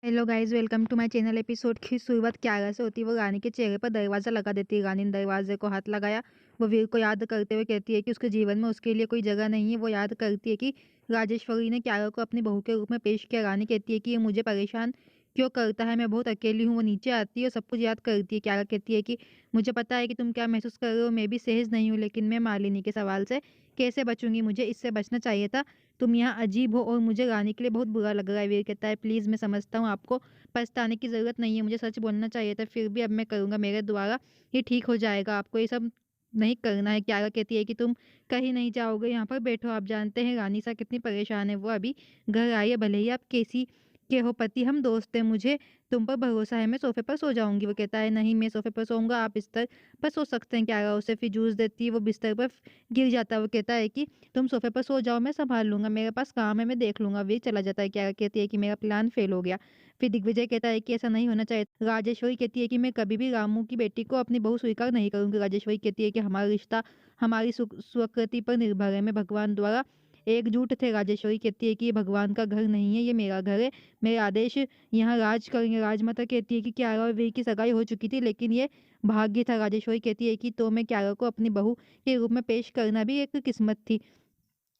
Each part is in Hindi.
Hello guys, welcome to my channel. Episode की शुरुआत क्यारा से होती है। वो रानी के चेहरे पर दरवाज़ा लगा देती है। रानी ने दरवाजे को हाथ लगाया। वो वीर को याद करते हुए कहती है कि उसके जीवन में उसके लिए कोई जगह नहीं है। वो याद करती है कि राजेश्वरी ने क्यारा को अपनी बहू के रूप में पेश किया। रानी कहती है कि ये मुझे परेशान क्यों करता है, मैं बहुत अकेली हूँ। वो नीचे आती है और सब कुछ याद करती है। क्यारा कहती है कि मुझे पता है कि तुम क्या महसूस कर रहे हो, मैं भी सहज नहीं हूँ, लेकिन मैं मालिनी के सवाल से कैसे बचूंगी? मुझे इससे बचना चाहिए था। तुम यहाँ अजीब हो और मुझे रानी के लिए बहुत बुरा लग रहा है। वीर कहता है, प्लीज़ मैं समझता हूँ आपको पछताने की ज़रूरत नहीं है, मुझे सच बोलना चाहिए था, फिर भी अब मैं करूँगा, मेरे द्वारा ये ठीक हो जाएगा, आपको ये सब नहीं करना है। क्यारा कहती है कि तुम कहीं नहीं जाओगे, यहाँ पर बैठो। आप जानते हैं रानी सा कितनी परेशान है, वो अभी घर आई है, भले ही आप कैसी के हो पति, हम दोस्त हैं, मुझे तुम पर भरोसा है, मैं सोफे पर सो जाऊँगी। वो कहता है, नहीं मैं सोफे पर सोऊँगा, आप बिस्तर पर सो सकते हैं। क्यारा उसे फिर जूस देती है, वो बिस्तर पर गिर जाता है। वो कहता है कि तुम सोफे पर सो जाओ, मैं सँभाल लूँगा, मेरे पास काम है, मैं देख लूँगा। वीर चला जाता है। क्यारा कहती है कि मेरा प्लान फ़ेल हो गया। फिर दिग्विजय कहता है कि ऐसा नहीं होना चाहिए। राजेश्वरी कहती है कि मैं कभी भी रामू की बेटी को अपनी बहू स्वीकार नहीं करूँगी। राजेश्वरी कहती है कि हमारा रिश्ता हमारी स्वीकृति पर निर्भर है, मैं भगवान द्वारा एकजुट थे। राजेश्वरी कहती है कि ये भगवान का घर नहीं है, ये मेरा घर है, मेरे आदेश यहाँ राज करेंगे। राजमाता कहती है कि क्यारा और वीर की सगाई हो चुकी थी, लेकिन ये भाग्य था। राजेश्वरी कहती है कि तो मैं क्यारा को अपनी बहू के रूप में पेश करना भी एक किस्मत थी।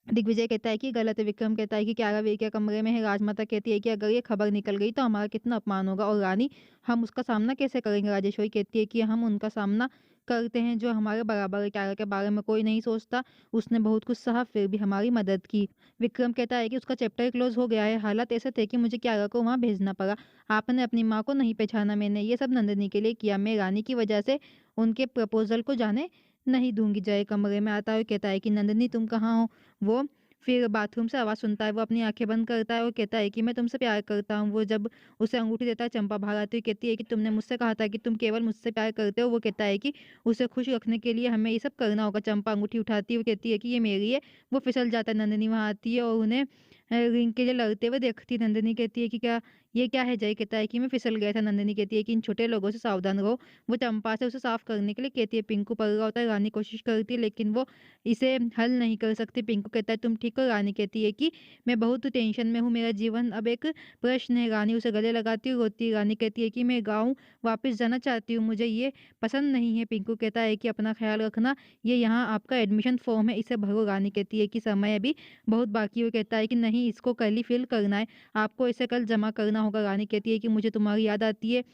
दिग्विजय कहता है कि गलत है। विक्रम कहता है कि क्यारा वीर के कमरे में है। राजमाता कहती है कि अगर ये खबर निकल गई तो हमारा कितना अपमान होगा, और रानी हम उसका सामना कैसे करेंगे? राजेश्वरी कहती है कि हम उनका सामना करते हैं जो हमारे बराबर है। क्यारा के बारे में कोई नहीं सोचता, उसने बहुत कुछ सहा फिर भी हमारी मदद की। विक्रम कहता है कि उसका चैप्टर क्लोज हो गया है, हालात ऐसे थे कि मुझे क्यारा को वहां भेजना पड़ा। आपने अपनी माँ को नहीं पहचाना, मैंने ये सब नंदिनी के लिए किया, मैं रानी की वजह से उनके प्रपोजल को जाने नहीं दूंगी। जय कमरे में आता है और कहता है कि नंदिनी तुम कहाँ हो? वो फिर बाथरूम से आवाज़ सुनता है, वो अपनी आँखें बंद करता है और कहता है कि मैं तुमसे प्यार करता हूँ। वो जब उसे अंगूठी देता है, चंपा बाहर आती हुई कहती है कि तुमने मुझसे कहा था कि तुम केवल मुझसे प्यार करते हो। वो कहता है कि उसे खुश रखने के लिए हमें ये सब करना होगा। चंपा अंगूठी उठाती है, वो कहती है कि ये मेरी है। वो फिसल जाता है। नंदिनी वहाँ आती है और उन्हें रिंग के लिए लड़ते हुए देखती है। नंदिनी कहती है कि क्या है? जय कहता है कि मैं फिसल गया था। नंदिनी कहती है कि इन छोटे लोगों से सावधान रहो। वो चंपा से उसे साफ करने के लिए कहती है। पिंकू पड़ रहा होता है, रानी कोशिश करती है लेकिन वो इसे हल नहीं कर सकती। पिंकू कहता है तुम ठीक हो? रानी कहती है कि मैं बहुत टेंशन में हूँ, मेरा जीवन अब एक प्रश्न है। रानी उसे गले लगाती हुई रोती है। रानी कहती है कि मैं गाँव वापस जाना चाहती हूँ, मुझे ये पसंद नहीं है। पिंकू कहता है कि अपना ख्याल रखना, ये यहाँ आपका एडमिशन फॉर्म है, इसे भरो। रानी कहती है कि समय अभी बहुत बाकी है। वो कहता है कि नहीं, इसको कल ही फिल करना है, आपको इसे कल जमा करना होगा। रानी कहती है कि मुझे तुम्हारी याद आती है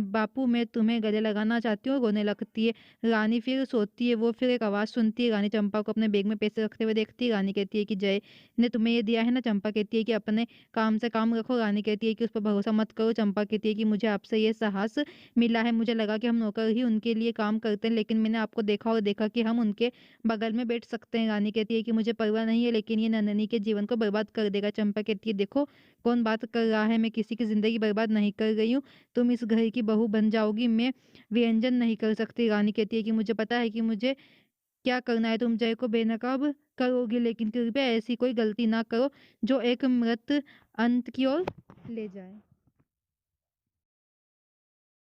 बापू, मैं तुम्हें गले लगाना चाहती हूँ। रोने लगती है। रानी फिर सोती है। वो फिर एक आवाज़ सुनती है। रानी चंपा को अपने बैग में पैसे रखते हुए देखती है। रानी कहती है कि जय ने तुम्हें ये दिया है ना? चंपा कहती है कि अपने काम से काम रखो। रानी कहती है कि उस पर भरोसा मत करो। चंपा कहती है कि मुझे आपसे ये साहस मिला है, मुझे लगा कि हम नौकर ही उनके लिए काम करते हैं, लेकिन मैंने आपको देखा और देखा कि हम उनके बगल में बैठ सकते हैं। रानी कहती है कि मुझे परवाह नहीं है, लेकिन ये नंदिनी के जीवन को बर्बाद कर देगा। चंपा कहती है देखो कौन बात कर रहा है, मैं किसी की जिंदगी बर्बाद नहीं कर रही हूँ, तुम इस घर की बहू बन जाओगी, मैं व्यंजन नहीं कर सकती। रानी कहती है कि मुझे पता है कि मुझे क्या करना है, तुम जय को बेनकाब करोगी, लेकिन कृपया ऐसी कोई गलती ना करो जो एक मृत अंत की ओर ले जाए।